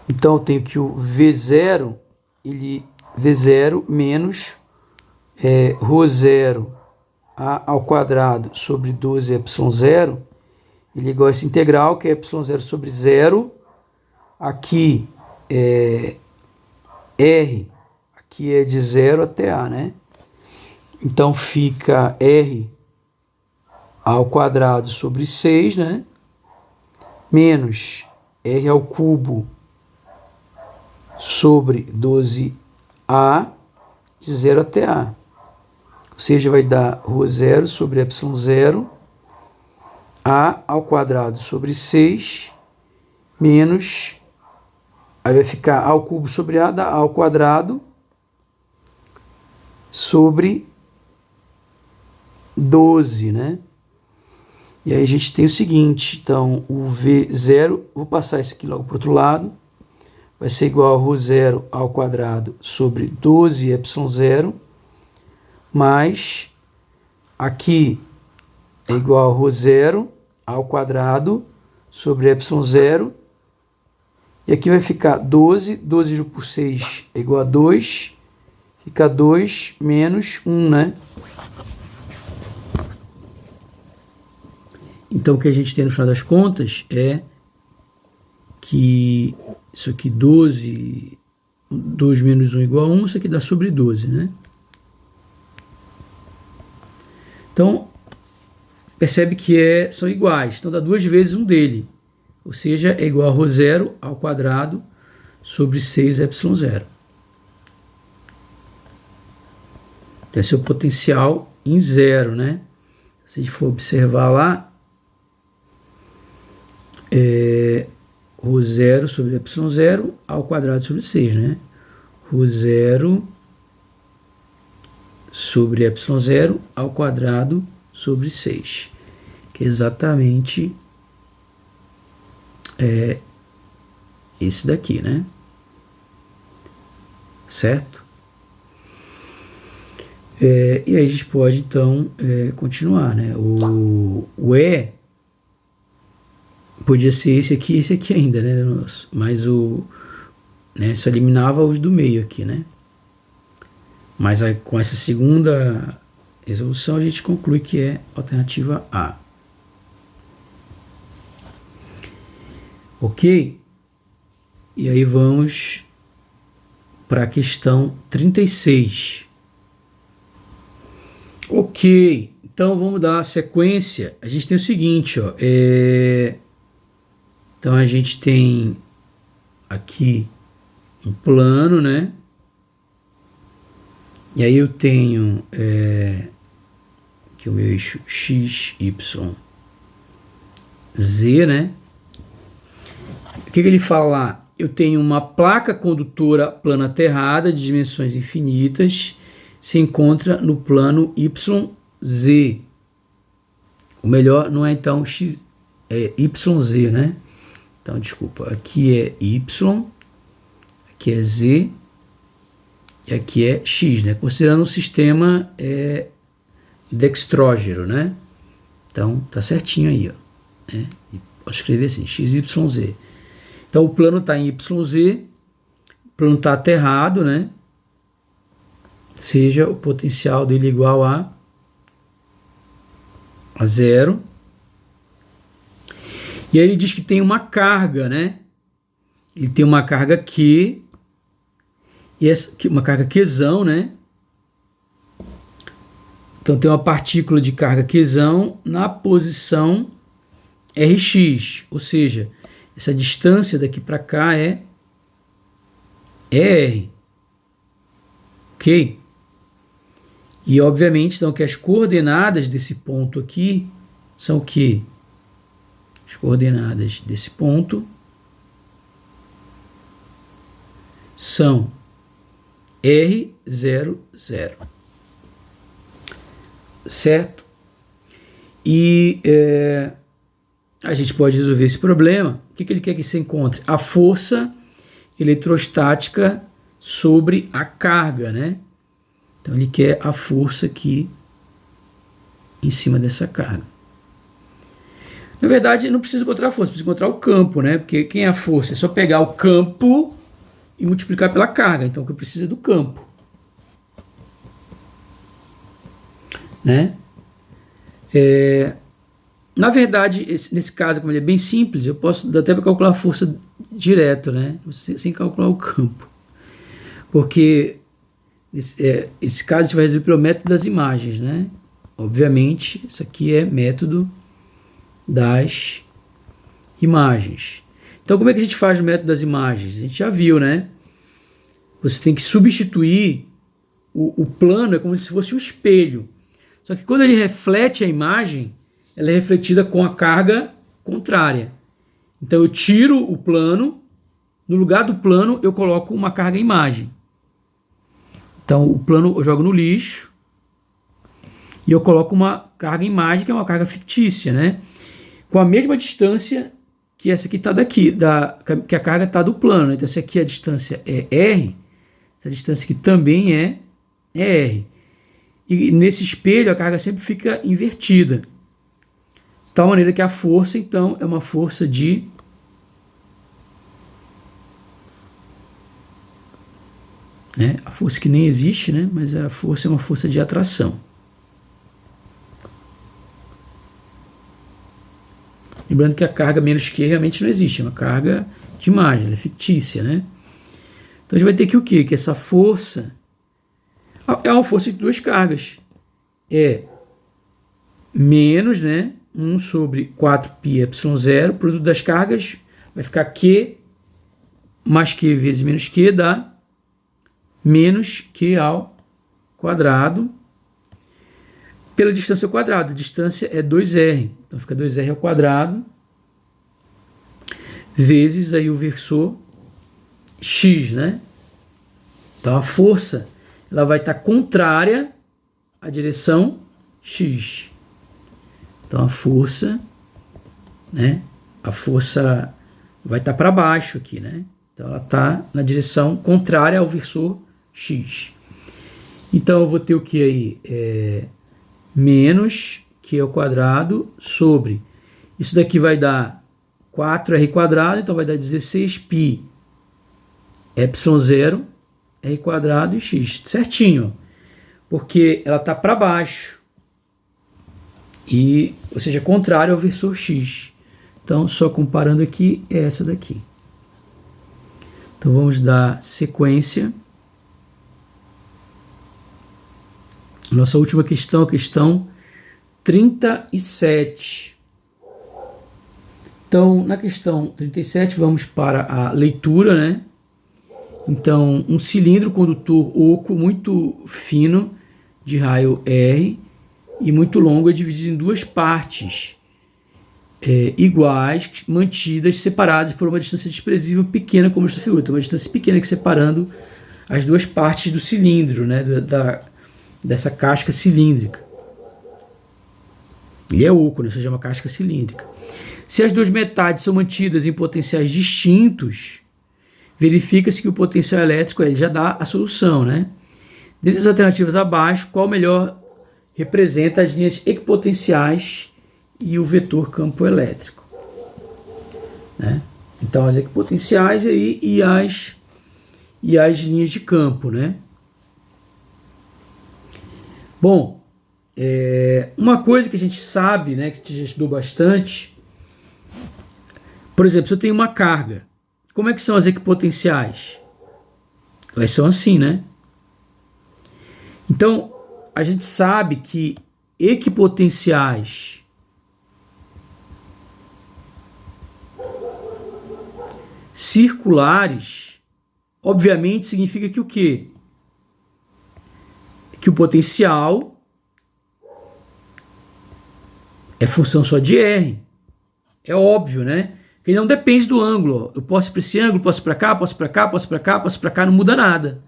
S1: Então eu tenho que o V0, V0 menos ρ0 A ao quadrado sobre 12ε0, ele é igual a essa integral, que é ε0 sobre 0. Aqui R, aqui é de 0 até A, né? Então fica R ao quadrado sobre 6, né? Menos R ao cubo sobre 12A de 0 até A. Ou seja, vai dar ρ0 sobre ε0, A ao quadrado sobre 6, menos, aí vai ficar A ao cubo sobre A, dá A ao quadrado sobre 12, né? E aí a gente tem o seguinte, então o V0, vou passar isso aqui logo para o outro lado, vai ser igual a ρ0 ao quadrado sobre 12ε0, mais aqui é igual a ρ0 ao quadrado sobre ε0, e aqui vai ficar 12 dividido por 6 é igual a 2, fica 2 menos 1, né? Então, o que a gente tem no final das contas é que isso aqui 12, 2 menos 1 igual a 1, isso aqui dá sobre 12, né? Então, percebe que são iguais, então dá 2 vezes um dele, ou seja, é igual a ρ0 ao quadrado sobre 6ε0. Então, esse é o potencial em zero, né? Se a gente for observar lá, ρ0 sobre ε0 ao quadrado sobre 6, né? ρ0 sobre ε0 ao quadrado sobre 6, que é exatamente esse daqui, né? Certo? E aí a gente pode, então, continuar, né? O E podia ser esse aqui ainda, né? Mas só eliminava os do meio aqui, né? Mas aí, com essa segunda resolução a gente conclui que é alternativa A. Ok? E aí vamos para a questão 36. Ok, então vamos dar sequência. A gente tem o seguinte, ó, então a gente tem aqui um plano, né? E aí eu tenho aqui o meu eixo x, y, z, né? O que ele fala lá? Eu tenho uma placa condutora plana aterrada de dimensões infinitas, se encontra no plano YZ. O melhor não é então x, YZ, né? Então, desculpa, aqui é Y, aqui é Z e aqui é X, né? Considerando um sistema dextrógeno, né? Então, tá certinho aí, ó, né? E posso escrever assim, XYZ. Então, o plano está em YZ, o plano está aterrado, né? Seja o potencial dele igual a zero. E aí ele diz que tem uma carga, né? Ele tem uma carga Q, e uma carga Qzão, né? Então tem uma partícula de carga Qzão na posição Rx, ou seja, essa distância daqui para cá é R. Ok? E obviamente, então, que as coordenadas desse ponto aqui são o quê? As coordenadas desse ponto são R0, 0. Certo? E a gente pode resolver esse problema. O que ele quer que se encontre? A força eletrostática sobre a carga, né? Então ele quer a força aqui em cima dessa carga. Na verdade, não precisa encontrar a força, precisa encontrar o campo, né? Porque quem é a força? É só pegar o campo e multiplicar pela carga. Então o que eu preciso é do campo, né? Na verdade, nesse caso, como ele é bem simples, eu posso dar até para calcular a força direto, né? Sem calcular o campo. Porque esse caso a gente vai resolver pelo método das imagens, né? Obviamente, isso aqui é método das imagens. Então, como é que a gente faz o método das imagens? A gente já viu, né? Você tem que substituir o plano, é como se fosse um espelho. Só que quando ele reflete a imagem, ela é refletida com a carga contrária. Então, eu tiro o plano, no lugar do plano, eu coloco uma carga imagem. Então, o plano eu jogo no lixo e eu coloco uma carga imagem, que é uma carga fictícia, né? Com a mesma distância que essa aqui está daqui, que a carga está do plano. Então, essa aqui a distância é R, essa distância aqui também é R. E nesse espelho a carga sempre fica invertida. De tal maneira que a força, então, é uma força de a força que nem existe, né? Mas a força é uma força de atração. Lembrando que a carga menos Q realmente não existe, é uma carga de imagem, ela é fictícia, né? Então a gente vai ter aqui o quê? Que essa força é uma força de duas cargas. É menos, né? 1 sobre 4πε0, produto das cargas vai ficar Q mais Q vezes menos Q dá menos Q ao quadrado pela distância ao quadrado. A distância é 2R, então fica 2R ao quadrado vezes aí o versor X, né? Então a força ela vai estar contrária à direção X. Então a força, né? A força vai estar para baixo aqui, né? Então ela está na direção contrária ao versor X. Então eu vou ter o que aí? Menos Q ao quadrado sobre. Isso daqui vai dar 4R quadrado, então vai dar 16π ε0 R quadrado e X. Certinho. Porque ela está para baixo. Ou seja, contrário ao versor X. Então, só comparando aqui, é essa daqui. Então, vamos dar sequência. Nossa última questão, a questão 37. Então, na questão 37, vamos para a leitura, né? Então, um cilindro condutor oco muito fino, de raio R, e muito longo, é dividido em duas partes iguais, mantidas, separadas por uma distância desprezível pequena, como esta figura. Então, uma distância pequena que separando as duas partes do cilindro, né? Dessa casca cilíndrica. Ele é oco, né? Ou seja, uma casca cilíndrica. Se as duas metades são mantidas em potenciais distintos, verifica-se que o potencial elétrico ele já dá a solução, né? Dentre as alternativas abaixo, qual melhor representa as linhas equipotenciais e o vetor campo elétrico, né? Então as equipotenciais aí e as linhas de campo, né? Bom, uma coisa que a gente sabe, né, que a gente já estudou bastante, por exemplo, se eu tenho uma carga, como é que são as equipotenciais? Elas são assim, né? Então, a gente sabe que equipotenciais circulares, obviamente, significa que o quê? Que o potencial é função só de R. É óbvio, né? Ele não depende do ângulo. Eu posso ir para esse ângulo, posso ir para cá, posso ir para cá, posso ir para cá, posso ir para cá, não muda nada.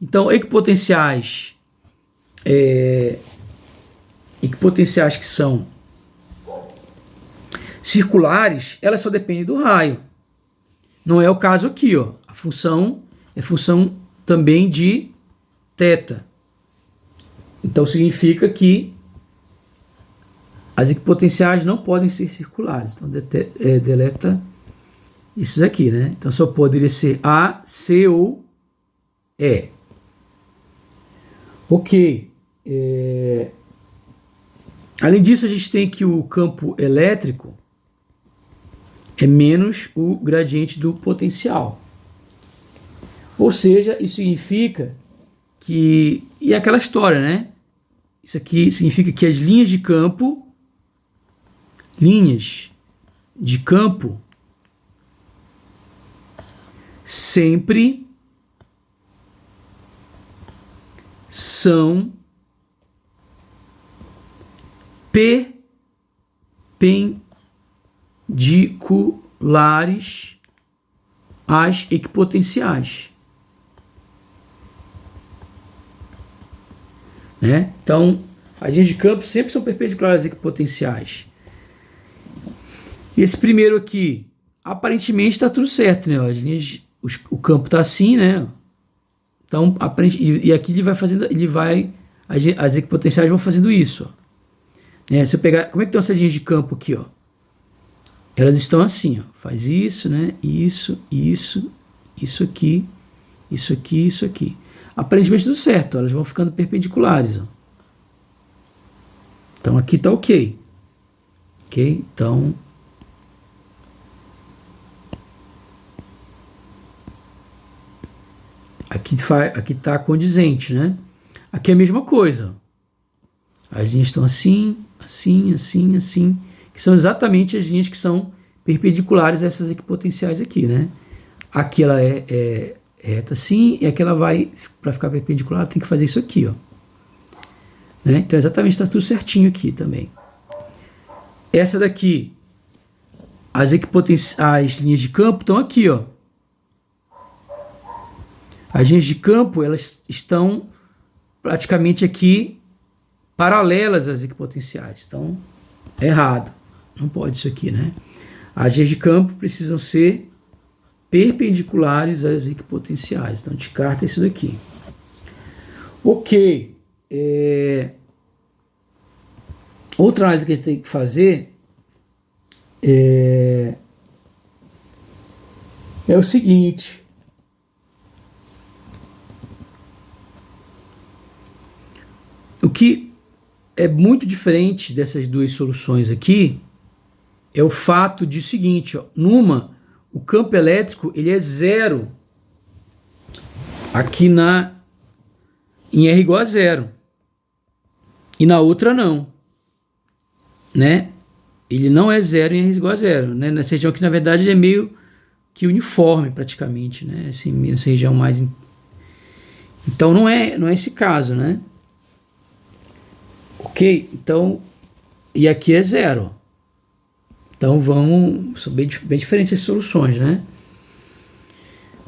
S1: Então, equipotenciais que são circulares, elas só dependem do raio. Não é o caso aqui, ó. A função é função também de θ. Então, significa que as equipotenciais não podem ser circulares. Então, deleta esses aqui, né? Então, só poderia ser A, C ou E. Ok. Além disso, a gente tem que o campo elétrico é menos o gradiente do potencial. Ou seja, isso significa que... E é aquela história, né? Isso aqui significa que as linhas de campo sempre são perpendiculares às equipotenciais, né? Então, as linhas de campo sempre são perpendiculares às equipotenciais. Esse primeiro aqui, aparentemente está tudo certo, né? As linhas, o campo está assim, né? Então, e aqui ele vai fazendo, as equipotenciais vão fazendo isso, ó. Se eu pegar, como é que estão essas linhas de campo aqui, ó? Elas estão assim, ó. Faz isso, né? Isso aqui, isso aqui, isso aqui. Aparentemente tudo certo, ó. Elas vão ficando perpendiculares, ó. Então aqui tá ok. Ok? Então aqui está condizente, né? Aqui é a mesma coisa. As linhas estão assim, assim, assim, assim, que são exatamente as linhas que são perpendiculares a essas equipotenciais aqui, né? Aqui ela é reta assim, e aqui ela vai, para ficar perpendicular, tem que fazer isso aqui, ó. Né? Então exatamente está tudo certinho aqui também. Essa daqui, as linhas de campo estão aqui, ó. As linhas de campo, elas estão praticamente aqui paralelas às equipotenciais. Então, é errado. Não pode isso aqui, né? As linhas de campo precisam ser perpendiculares às equipotenciais. Então, descarta isso daqui. Ok. Outra análise que a gente tem que fazer é o seguinte. O que é muito diferente dessas duas soluções aqui é o fato de o seguinte, ó, numa, o campo elétrico ele é zero aqui em R igual a zero e na outra não, né? Ele não é zero em R igual a zero, né? Nessa região aqui na verdade ele é meio que uniforme praticamente, né? Assim, nessa região mais então não é esse caso, né? Ok, então, e aqui é zero. Então são bem diferentes as soluções, né?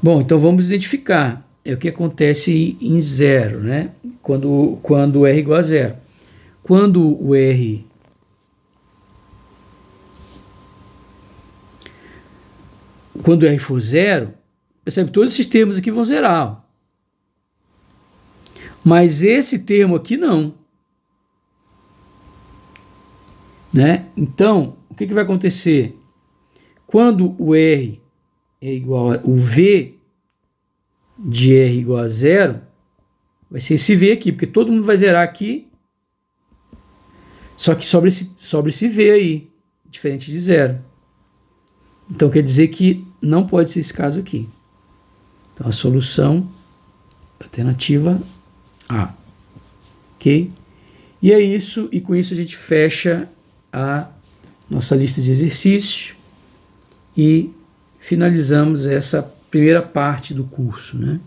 S1: Bom, então vamos identificar o que acontece em zero, né? Quando o R igual a zero. Quando o R for zero, percebe, todos esses termos aqui vão zerar. Ó. Mas esse termo aqui não. Né? Então, o que vai acontecer? Quando o R é igual a o V de R igual a zero, vai ser esse V aqui, porque todo mundo vai zerar aqui, só que sobra esse V aí, diferente de zero. Então quer dizer que não pode ser esse caso aqui. Então a solução, alternativa A. Ok? E é isso, e com isso a gente fecha a nossa lista de exercícios e finalizamos essa primeira parte do curso, né?